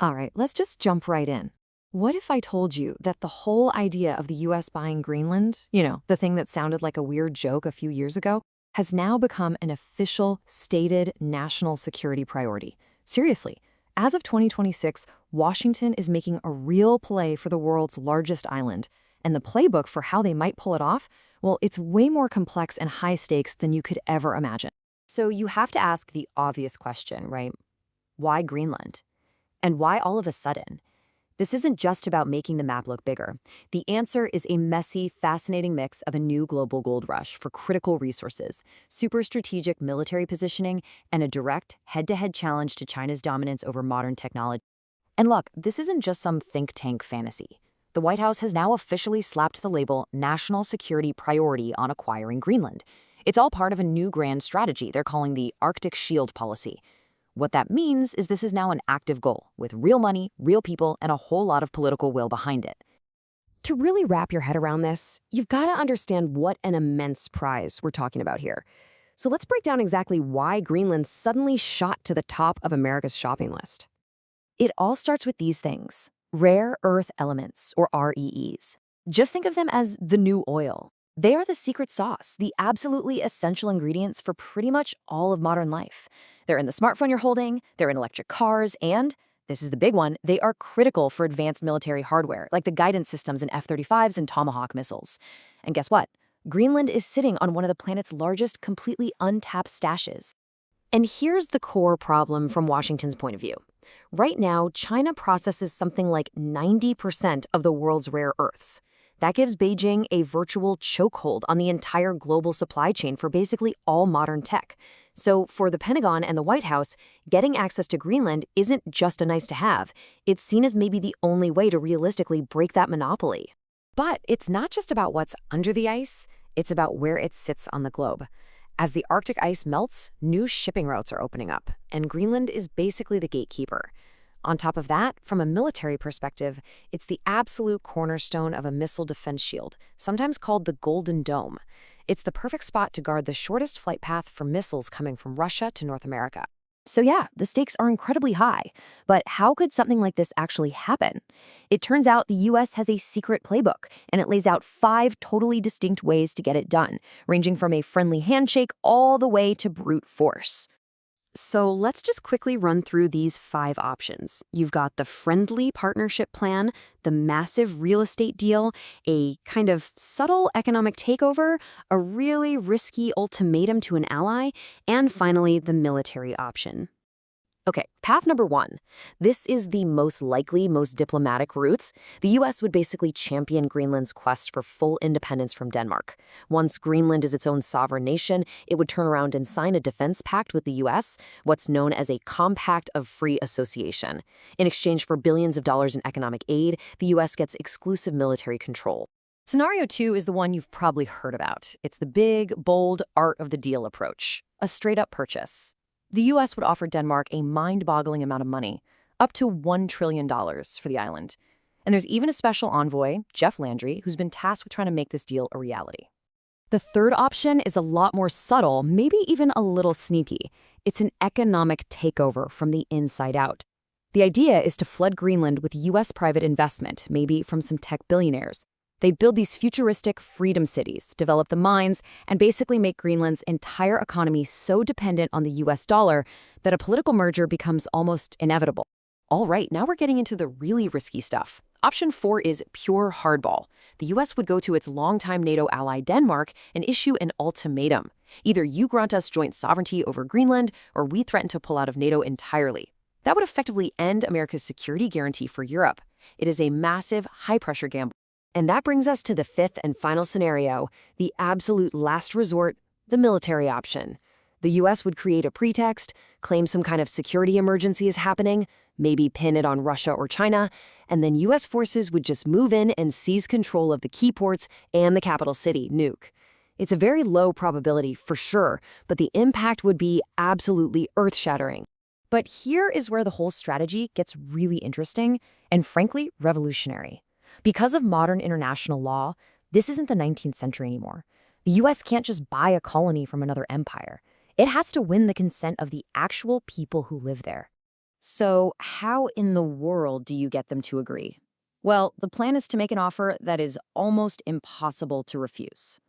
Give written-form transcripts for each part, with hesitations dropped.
All right, let's just jump right in. What if I told you that the whole idea of the US buying Greenland, the thing that sounded like a weird joke a few years ago, has now become an official, stated national security priority? Seriously, as of 2026, Washington is making a real play for the world's largest island. And the playbook for how they might pull it off, well, it's way more complex and high stakes than you could ever imagine. So you have to ask the obvious question, right? Why Greenland? And why all of a sudden? This isn't just about making the map look bigger. The answer is a messy, fascinating mix of a new global gold rush for critical resources, super strategic military positioning, and a direct, head-to-head challenge to China's dominance over modern technology. And look, this isn't just some think tank fantasy. The White House has now officially slapped the label National Security Priority on acquiring Greenland. It's all part of a new grand strategy they're calling the Arctic Shield Policy. What that means is this is now an active goal, with real money, real people, and a whole lot of political will behind it. To really wrap your head around this, you've got to understand what an immense prize we're talking about here. So let's break down exactly why Greenland suddenly shot to the top of America's shopping list. It all starts with these things: rare earth elements, or REEs. Just think of them as the new oil. They are the secret sauce, the absolutely essential ingredients for pretty much all of modern life. They're in the smartphone you're holding, they're in electric cars, and, this is the big one, they are critical for advanced military hardware, like the guidance systems in F-35s and Tomahawk missiles. And guess what? Greenland is sitting on one of the planet's largest completely untapped stashes. And here's the core problem from Washington's point of view. Right now, China processes something like 90% of the world's rare earths. That gives Beijing a virtual chokehold on the entire global supply chain for basically all modern tech. So for the Pentagon and the White House, getting access to Greenland isn't just a nice to have. It's seen as maybe the only way to realistically break that monopoly. But it's not just about what's under the ice, it's about where it sits on the globe. As the Arctic ice melts, new shipping routes are opening up, and Greenland is basically the gatekeeper. On top of that, from a military perspective, it's the absolute cornerstone of a missile defense shield, sometimes called the Golden Dome. It's the perfect spot to guard the shortest flight path for missiles coming from Russia to North America. So yeah, the stakes are incredibly high. But how could something like this actually happen? It turns out the US has a secret playbook, and it lays out 5 totally distinct ways to get it done, ranging from a friendly handshake all the way to brute force. So let's just quickly run through these 5 options. You've got the friendly partnership plan, the massive real estate deal, a kind of subtle economic takeover, a really risky ultimatum to an ally, and finally, the military option. Okay, path number 1. This is the most likely, most diplomatic routes. The US would basically champion Greenland's quest for full independence from Denmark. Once Greenland is its own sovereign nation, it would turn around and sign a defense pact with the US, what's known as a Compact of Free Association. In exchange for billions of dollars in economic aid, the US gets exclusive military control. Scenario 2 is the one you've probably heard about. It's the big, bold, art of the deal approach. A straight-up purchase. The US would offer Denmark a mind-boggling amount of money, up to $1 trillion for the island. And there's even a special envoy, Jeff Landry, who's been tasked with trying to make this deal a reality. The third option is a lot more subtle, maybe even a little sneaky. It's an economic takeover from the inside out. The idea is to flood Greenland with US private investment, maybe from some tech billionaires. They'd build these futuristic freedom cities, develop the mines, and basically make Greenland's entire economy so dependent on the US dollar that a political merger becomes almost inevitable. All right, now we're getting into the really risky stuff. Option 4 is pure hardball. The US would go to its longtime NATO ally Denmark and issue an ultimatum. Either you grant us joint sovereignty over Greenland, or we threaten to pull out of NATO entirely. That would effectively end America's security guarantee for Europe. It is a massive, high-pressure gamble. And that brings us to the 5th and final scenario, the absolute last resort, the military option. The US would create a pretext, claim some kind of security emergency is happening, maybe pin it on Russia or China, and then US forces would just move in and seize control of the key ports and the capital city, Nuuk. It's a very low probability, for sure, but the impact would be absolutely earth-shattering. But here is where the whole strategy gets really interesting and, frankly, revolutionary. Because of modern international law, this isn't the 19th century anymore. The US can't just buy a colony from another empire. It has to win the consent of the actual people who live there. So, how in the world do you get them to agree? Well, the plan is to make an offer that is almost impossible to refuse.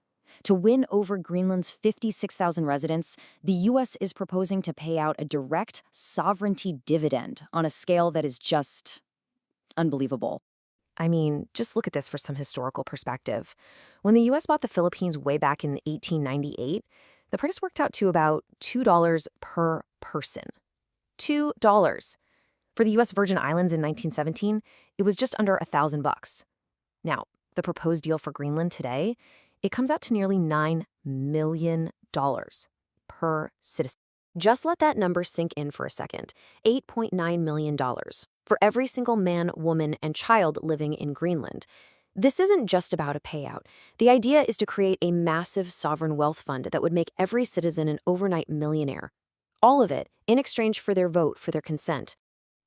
To win over Greenland's 56,000 residents, the US is proposing to pay out a direct sovereignty dividend on a scale that is just unbelievable. I mean, just look at this for some historical perspective. When the US bought the Philippines way back in 1898, the price worked out to about $2 per person. $2. For the US Virgin Islands in 1917, it was just under $1,000. Now, the proposed deal for Greenland today, it comes out to nearly $9 million per citizen. Just let that number sink in for a second. $8.9 million for every single man, woman, and child living in Greenland. This isn't just about a payout. The idea is to create a massive sovereign wealth fund that would make every citizen an overnight millionaire. All of it in exchange for their vote, for their consent.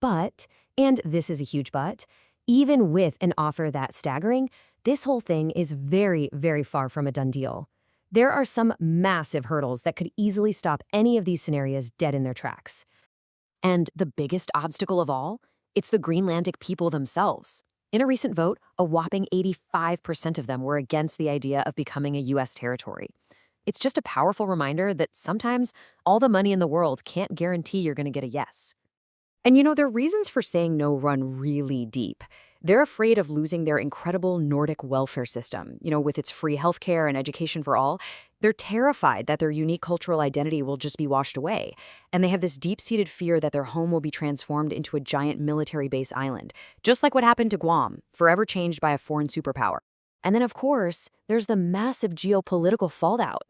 But, and this is a huge but, even with an offer that staggering, this whole thing is very, very far from a done deal. There are some massive hurdles that could easily stop any of these scenarios dead in their tracks. And the biggest obstacle of all? It's the Greenlandic people themselves. In a recent vote, a whopping 85% of them were against the idea of becoming a US territory. It's just a powerful reminder that sometimes all the money in the world can't guarantee you're going to get a yes. And their reasons for saying no run really deep. They're afraid of losing their incredible Nordic welfare system, with its free healthcare and education for all. They're terrified that their unique cultural identity will just be washed away. And they have this deep-seated fear that their home will be transformed into a giant military base island, just like what happened to Guam, forever changed by a foreign superpower. And then, of course, there's the massive geopolitical fallout.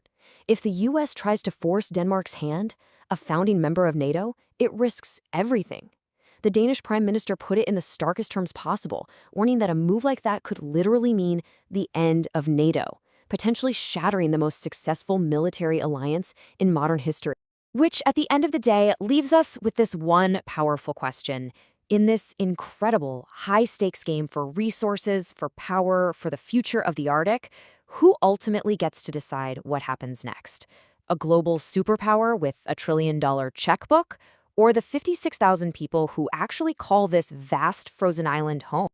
If the US tries to force Denmark's hand, a founding member of NATO, it risks everything. The Danish Prime Minister put it in the starkest terms possible, warning that a move like that could literally mean the end of NATO, potentially shattering the most successful military alliance in modern history. Which, at the end of the day, leaves us with this one powerful question. In this incredible, high-stakes game for resources, for power, for the future of the Arctic, who ultimately gets to decide what happens next? A global superpower with a $1 trillion checkbook? Or the 56,000 people who actually call this vast frozen island home?